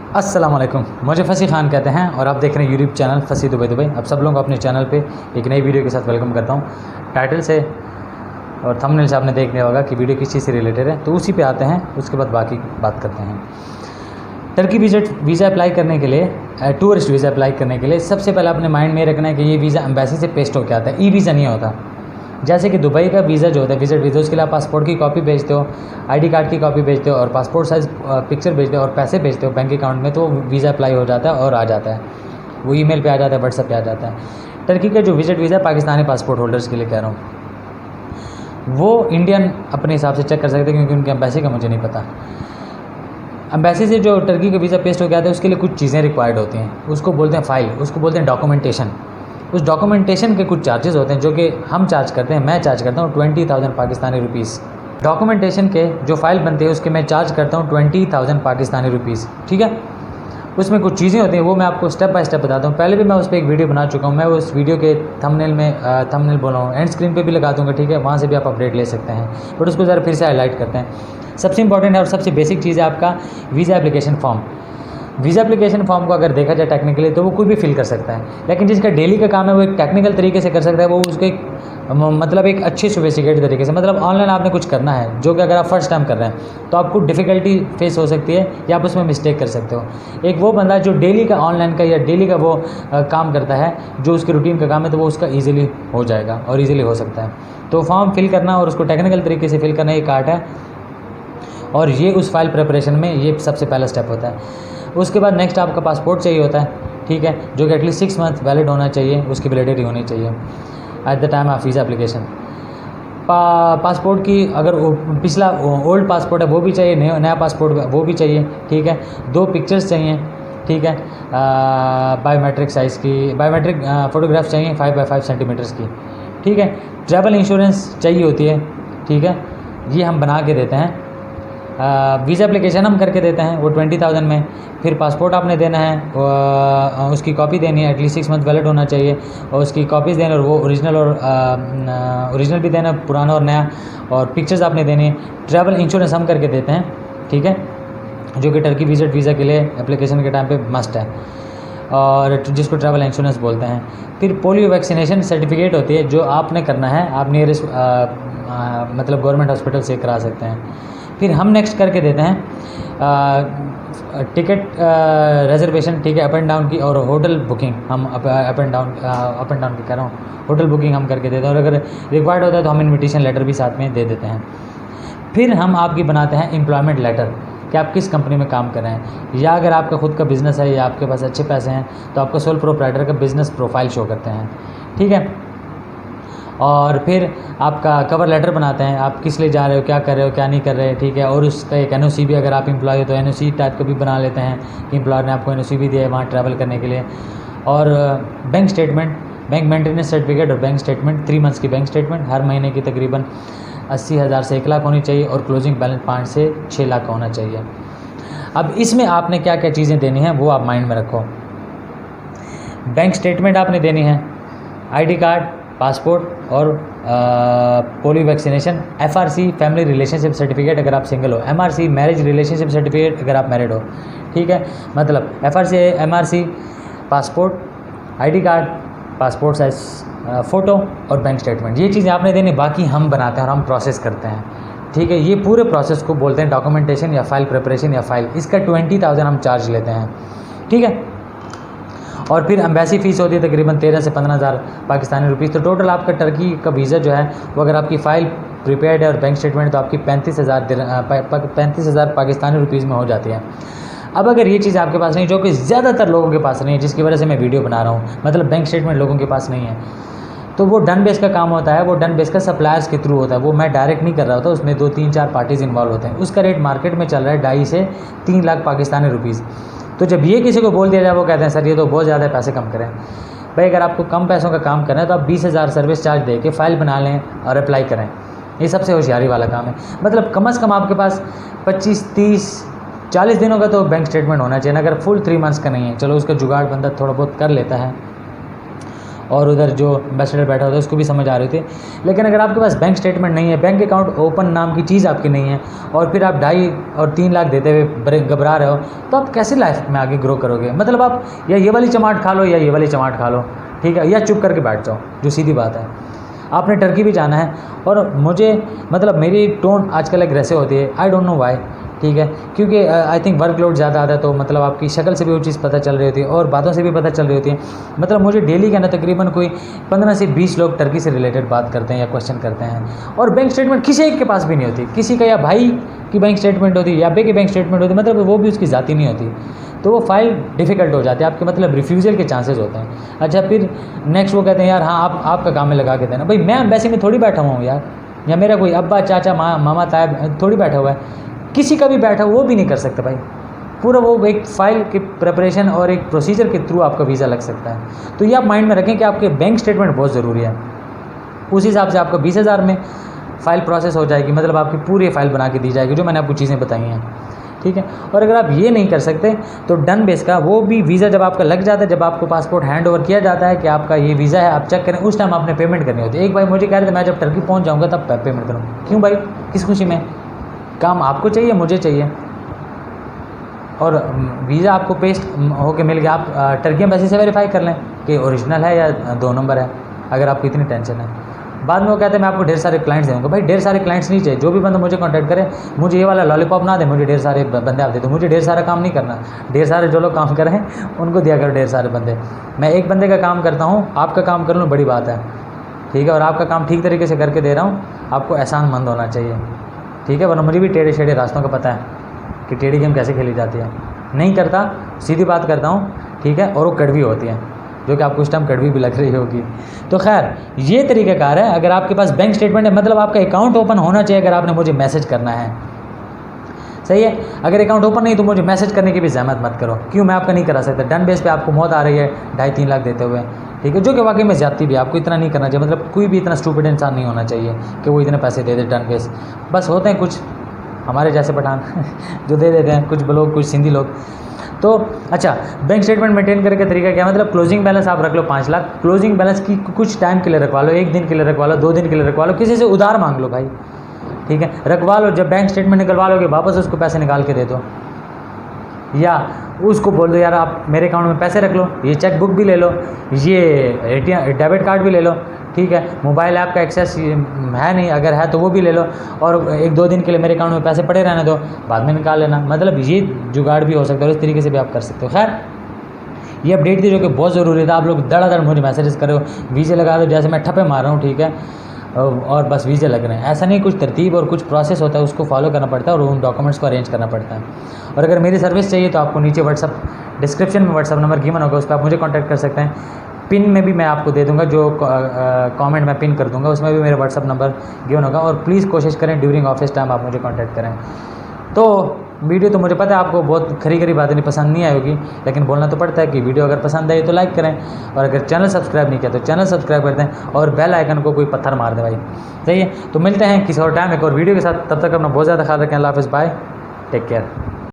अस्सलाम वालेकुम। मुझे फसी खान कहते हैं और आप देख रहे हैं यूट्यूब चैनल फसी दुबई। आप सब लोगों को अपने चैनल पे एक नई वीडियो के साथ वेलकम करता हूँ। टाइटल से और थंबनेल से आपने देख लिया होगा कि वीडियो किस चीज़ से रिलेटेड है, तो उसी पे आते हैं। उसके बाद बाकी बात करते हैं। टर्की वीज़ा अप्लाई करने के लिए, टूरिस्ट वीज़ा अप्लाई करने के लिए सबसे पहले अपने माइंड में रखना है कि ये वीज़ा एम्बेसी से पेस्ट होकर आता है, ई वीज़ा नहीं होता। जैसे कि दुबई का वीज़ा जो होता है विजिट वीज़ा, उसके लिए आप पासपोर्ट की कॉपी भेजते हो, आईडी कार्ड की कॉपी भेजते हो और पासपोर्ट साइज़ पिक्चर भेजते हो और पैसे भेजते हो बैंक अकाउंट में, तो वीज़ा अप्लाई हो जाता है और आ जाता है। वो ईमेल पे आ जाता है, व्हाट्सएप पे आ जाता है। टर्की का जो visit visa Pakistani passport holders के लिए कह रहा हूँ, वो इंडियन अपने हिसाब से चेक कर सकते हैं, क्योंकि उनके एम्बेसी का मुझे नहीं पता। एम्बेसी से जो टर्की का वीज़ा पेस्ट हो गया था, उसके लिए कुछ चीज़ें रिक्वायर्ड होती हैं। उसको बोलते हैं फ़ाइल, उसको बोलते हैं डॉक्यूमेंटेशन। उस डॉक्यूमेंटेशन के कुछ चार्जेस होते हैं जो कि हम चार्ज करते हैं, मैं चार्ज करता हूँ 20,000 पाकिस्तानी रुपीज़। डॉक्यूमेंटेशन के जो फ़ाइल बनती है उसके मैं चार्ज करता हूँ 20,000 पाकिस्तानी रुपीज़, ठीक है। उसमें कुछ चीज़ें होती हैं, वो मैं आपको स्टेप बाय स्टेप बताता हूँ। पहले भी मैं उस पर एक वीडियो बना चुका हूँ, मैं उस वीडियो के थंबनेल बोल रहा हूँ, एंड स्क्रीन पे भी लगा दूँगा, ठीक है। वहाँ से भी आप अपडेट ले सकते हैं, बट उसको ज़रा फिर से हाईलाइट करते हैं। सबसे इंपॉर्टेंट है और सबसे बेसिक चीज़ है आपका visa application form. Visa application form को अगर देखा जाए टेक्निकली तो वो कोई भी फिल कर सकता है, लेकिन जिसका डेली का काम है वो एक टेक्निकल तरीके से कर सकता है। वो उसको एक मतलब एक अच्छे सोफिस्टिकेटेड तरीके से, मतलब ऑनलाइन आपने कुछ करना है जो कि अगर आप फर्स्ट टाइम कर रहे हैं तो आपको डिफ़िकल्टी फेस हो सकती है या आप उसमें मिस्टेक कर सकते हो। एक वो बंदा जो डेली का ऑनलाइन का या डेली का वो काम करता है, जो उसके रूटीन का काम है, तो वो उसका ईजिली हो जाएगा और ईजिली हो सकता है। तो फॉर्म फिल करना और उसको टेक्निकल तरीके से फिल करना एक आर्ट है, और ये उस फाइल प्रिपरेशन में ये सबसे पहला स्टेप होता है। उसके बाद नेक्स्ट आपका पासपोर्ट चाहिए होता है, ठीक है, जो कि एटलीस्ट 6 मंथ वैलिड होना चाहिए, उसकी वैलिडिटी होनी चाहिए at the time of visa application. Passport की अगर पिछला ओल्ड पासपोर्ट है वो भी चाहिए, नया पासपोर्ट वो भी चाहिए, ठीक है। 2 पिक्चर्स चाहिए, ठीक है। बायोमेट्रिक साइज़ की बायोमेट्रिक फ़ोटोग्राफ्स चाहिए 5 बाई 5 सेंटीमीटर्स की, ठीक है। ट्रैवल इंश्योरेंस चाहिए होती है, ठीक है, ये हम बना के देते हैं। वीज़ा एप्लीकेशन हम करके देते हैं वो 20,000 में। फिर पासपोर्ट आपने देना है, उसकी कॉपी देनी है, एटलीस्ट 6 मंथ वैलिड होना चाहिए, और उसकी कॉपीज़ देना, और वो ओरिजिनल भी देना, पुराना और नया, और पिक्चर्स आपने देनी है। ट्रैवल इंश्योरेंस हम करके देते हैं, ठीक है, जो कि टर्की विजिट वीज़ा के लिए एप्लीकेशन के टाइम पे मस्ट है, और जिसको ट्रैवल इंश्योरेंस बोलते हैं। फिर पोलियो वैक्सीनेशन सर्टिफिकेट होती है जो आपने करना है, आप नियरेस्ट मतलब गवर्नमेंट हॉस्पिटल से करा सकते हैं। फिर हम नेक्स्ट करके देते हैं टिकट रिजर्वेशन, ठीक है, अप एंड डाउन की, और होटल बुकिंग हम अप एंड डाउन की कह रहा हूँ, होटल बुकिंग हम करके देते हैं, और अगर रिक्वायर्ड होता है तो हम इन्विटेशन लेटर भी साथ में दे देते हैं। फिर हम आपकी बनाते हैं एम्प्लॉयमेंट लेटर कि आप किस कंपनी में काम कर रहे हैं, या अगर आपका खुद का बिज़नेस है या आपके पास अच्छे पैसे हैं तो आपका सोल प्रोप्राइटर का बिज़नेस प्रोफाइल शो करते हैं, ठीक है। और फिर आपका कवर लेटर बनाते हैं, आप किस लिए जा रहे हो, क्या कर रहे हो, क्या नहीं कर रहे, ठीक है। और उसका एक एनओसी भी, अगर आप एम्प्लॉय हो तो एनओसी टाइप का भी बना लेते हैं कि एम्प्लॉयर ने आपको एनओसी भी दिया है वहाँ ट्रैवल करने के लिए। और bank statement, bank maintenance certificate और बैंक स्टेटमेंट, 3 मंथ्स की बैंक स्टेटमेंट, हर महीने की तकरीबन 80,000 से 1 लाख होनी चाहिए, और क्लोजिंग बैलेंस 5 से 6 लाख का होना चाहिए। अब इसमें आपने क्या क्या चीज़ें देनी हैं वो आप माइंड में रखो। बैंक स्टेटमेंट आपने देनी है, आईडी कार्ड, पासपोर्ट, और polio vaccination, FRC family relationship certificate अगर आप सिंगल हो, एमआरसी मैरिज रिलेशनशिप सर्टिफिकेट अगर आप मैरिड हो, ठीक है। मतलब FRC, MRC, passport, ID card, passport size photo और बैंक स्टेटमेंट, ये चीज़ें आपने देनी। बाकी हम बनाते हैं और हम प्रोसेस करते हैं, ठीक है। ये पूरे प्रोसेस को बोलते हैं डॉक्यूमेंटेशन या फाइल प्रिपरेशन या फाइल। इसका 20,000 हम चार्ज लेते हैं, ठीक है। और फिर एम्बेसी फ़ीस होती है तकरीबन 13 से 15,000 पाकिस्तानी रुपीज़। तो टोटल आपका टर्की का वीज़ा जो है वो, अगर आपकी फ़ाइल प्रिपेयर्ड है और बैंक स्टेटमेंट, तो आपकी 35,000 पाकिस्तानी रुपीज़ में हो जाती है। अब अगर ये चीज़ आपके पास नहीं, जो कि ज़्यादातर लोगों के पास नहीं है, जिसकी वजह से मैं वीडियो बना रहा हूँ, मतलब बैंक स्टेटमेंट लोगों के पास नहीं है, तो वो डन बेस का काम होता है। वो डन बेस का सप्लायर्स के थ्रू होता है, वो मैं डायरेक्ट नहीं कर रहा होता, उसमें 2, 3, 4 पार्टीज़ इन्वॉल्व होते हैं। उसका रेट मार्केट में चल रहा है 2.5 से 3 लाख पाकिस्तानी रुपीज़। तो जब ये किसी को बोल दिया जाए, वो कहते हैं सर ये तो बहुत ज़्यादा पैसे कम करें। भाई अगर आपको कम पैसों का काम करना है तो आप 20,000 सर्विस चार्ज दे के फ़ाइल बना लें और अप्लाई करें। ये सबसे होशियारी वाला काम है। मतलब कम से कम आपके पास 25, 30, 40 दिनों का तो बैंक स्टेटमेंट होना चाहिए ना, अगर फुल 3 मंथ्स का नहीं है, चलो उसका जुगाड़ बंदा थोड़ा बहुत कर लेता है। और उधर जो एम्बेसडर बैठा होता है उसको भी समझ आ रही थी। लेकिन अगर आपके पास बैंक स्टेटमेंट नहीं है, बैंक अकाउंट ओपन नाम की चीज़ आपकी नहीं है, और फिर आप 2.5 और 3 लाख देते हुए घबरा रहे हो, तो आप कैसे लाइफ में आगे ग्रो करोगे? मतलब आप या ये वाली चमाट खा लो या ये वाली चमाट खा लो, ठीक है, या चुप करके बैठ जाओ, जो सीधी बात है। आपने टर्की भी जाना है, और मुझे मतलब मेरी टोन आजकल एग्रेसिव होती है, आई डोंट नो वाई, ठीक है, क्योंकि आई थिंक वर्कलोड ज़्यादा आता है, तो मतलब आपकी शक्ल से भी वो चीज़ पता चल रही होती है और बातों से भी पता चल रही होती है। मतलब मुझे डेली के ना तकरीबन कोई 15 से 20 लोग टर्की से रिलेटेड बात करते हैं या क्वेश्चन करते हैं, और बैंक स्टेटमेंट किसी एक के पास भी नहीं होती। किसी का या भाई की बैंक स्टेटमेंट होती या बे की बैंक स्टेटमेंट होती, मतलब वो भी उसकी ज़ाती नहीं होती, तो वो फाइल डिफ़िकल्ट हो जाती है आपके, मतलब रिफ्यूज़ल के चांसेस होते हैं। अच्छा, फिर नेक्स्ट वो कहते हैं यार हाँ आपका काम में लगा के देना। भाई मैं एम्बेसी में थोड़ी बैठा हुआ हूँ यार, या मेरा कोई अब्बा चाचा मामा तायब थोड़ी बैठा हुआ है, किसी का भी बैठा वो भी नहीं कर सकता भाई। पूरा वो एक फ़ाइल की प्रिपरेशन और एक प्रोसीजर के थ्रू आपका वीज़ा लग सकता है। तो ये आप माइंड में रखें कि आपके बैंक स्टेटमेंट बहुत ज़रूरी है। उस हिसाब से आपका 20,000 में फ़ाइल प्रोसेस हो जाएगी, मतलब आपकी पूरी फ़ाइल बना के दी जाएगी जो मैंने आपको चीज़ें बताई हैं, ठीक है। और अगर आप ये नहीं कर सकते तो डन बेस का वो भी वीज़ा जब आपका लग जाता है, जब आपको पासपोर्ट हैंड ओवर किया जाता है कि आपका ये वीज़ा है, आप चेक करें, उस टाइम आपने पेमेंट करनी होती है। एक भाई मुझे कह रहे थे मैं जब टर्की पहुँच जाऊँगा तब पेमेंट करूँ। क्यों भाई, किस खुशी में? काम आपको चाहिए, मुझे चाहिए, और वीज़ा आपको पेस्ट होके मिल गया। आप टर्की एम्बेसी से वेरीफाई कर लें कि ओरिजिनल है या 2 नंबर है, अगर आपको इतनी टेंशन है। बाद में वो कहते हैं मैं आपको ढेर सारे क्लाइंट्स दूँगा। भाई ढेर सारे क्लाइंट्स नहीं चाहिए, जो भी बंदा मुझे कॉन्टैक्ट करे, मुझे ये वाला लॉलीपॉप ना दे, मुझे ढेर सारे बंदे आप दे दो। मुझे ढेर सारा काम नहीं करना, ढेर सारे जो लोग काम कर रहे हैं उनको दिया करो ढेर सारे बंदे। मैं एक बंदे का काम करता हूँ, आपका काम कर लूँ, बड़ी बात है, ठीक है, और आपका काम ठीक तरीके से करके दे रहा हूँ, आपको एहसानमंद होना चाहिए, ठीक है। वरना मुझे भी टेढ़े शेढ़े रास्तों का पता है कि टेढ़ी गेम कैसे खेली जाती है, नहीं करता, सीधी बात करता हूँ, ठीक है, और वो कड़वी होती है, जो कि आपको उस टाइम कड़वी भी लग रही होगी। तो खैर ये तरीक़ाकार है। अगर आपके पास बैंक स्टेटमेंट है, मतलब आपका अकाउंट ओपन होना चाहिए अगर आपने मुझे मैसेज करना है, सही है। अगर अकाउंट ओपन नहीं तो मुझे मैसेज करने की भी जहमत मत करो। क्यों, मैं आपका नहीं करा सकता। डन बेस पे आपको मौत आ रही है 2.5-3 लाख देते हुए, ठीक है, जो कि वाकई में ज़्यादती भी, आपको इतना नहीं करना चाहिए। मतलब कोई भी इतना स्टूपिड इंसान नहीं होना चाहिए कि वो इतने पैसे दे दे डन बेस। बस होते हैं कुछ हमारे जैसे पठान जो दे देते हैं, कुछ लोग, कुछ सिंधी लोग। तो अच्छा, बैंक स्टेटमेंट मेंटेन करने का तरीका क्या, मतलब क्लोजिंग बैलेंस आप रख लो 5 लाख। क्लोजिंग बैलेंस की कुछ टाइम के लिए रखवा लो, 1 दिन के लिए रखवा लो, 2 दिन के लिए रखवा लो, किसी से उधार मांग लो भाई, ठीक है, रखवा लो। जब बैंक स्टेटमेंट निकलवा लोगे वापस उसको पैसे निकाल के दे दो, या उसको बोल दो यार आप मेरे अकाउंट में पैसे रख लो, ये चेक बुक भी ले लो, ये ATM डेबिट कार्ड भी ले लो, ठीक है, मोबाइल ऐप का एक्सेस है नहीं, अगर है तो वो भी ले लो, और 1-2 दिन के लिए मेरे अकाउंट में पैसे पड़े रहने दो, बाद में निकाल लेना। मतलब ये जुगाड़ भी हो सकता है, और इस तरीके से भी आप कर सकते हो। खैर ये अपडेट थी जो कि बहुत ज़रूरी था। आप लोग धड़ाधड़ मुझे मैसेजेस करो, वीज़े लगा दो, जैसे मैं ठप्पे मार रहा हूँ, ठीक है, और बस वीज़े लग रहे हैं। ऐसा नहीं, कुछ तरतीब और कुछ प्रोसेस होता है, उसको फॉलो करना पड़ता है और उन डॉक्यूमेंट्स को अरेंज करना पड़ता है। और अगर मेरी सर्विस चाहिए तो आपको नीचे व्हाट्सअप डिस्क्रिप्शन में व्हाट्सअप नंबर गिवन होगा, उस पर आप मुझे कॉन्टैक्ट कर सकते हैं। पिन में भी मैं आपको दे दूंगा, जो कमेंट में पिन कर दूंगा, उसमें भी मेरा व्हाट्सअप नंबर गिवन होगा। और प्लीज़ कोशिश करें ड्यूरिंग ऑफिस टाइम आप मुझे कांटेक्ट करें। तो वीडियो तो मुझे पता है आपको बहुत खरी खरी बातें नहीं पसंद नहीं आएगी, लेकिन बोलना तो पड़ता है कि वीडियो अगर पसंद आई तो लाइक करें, और अगर चैनल सब्सक्राइब नहीं किया तो चैनल सब्सक्राइब कर दें, और बेल आइकन को कोई पत्थर मार दे भाई, सही है। तो मिलते हैं किसी और टाइम एक और वीडियो के साथ, तब तक अपना बहुत ज़्यादा ख्याल रखें। अल्लाह हाफ़िज़, बाय, टेक केयर।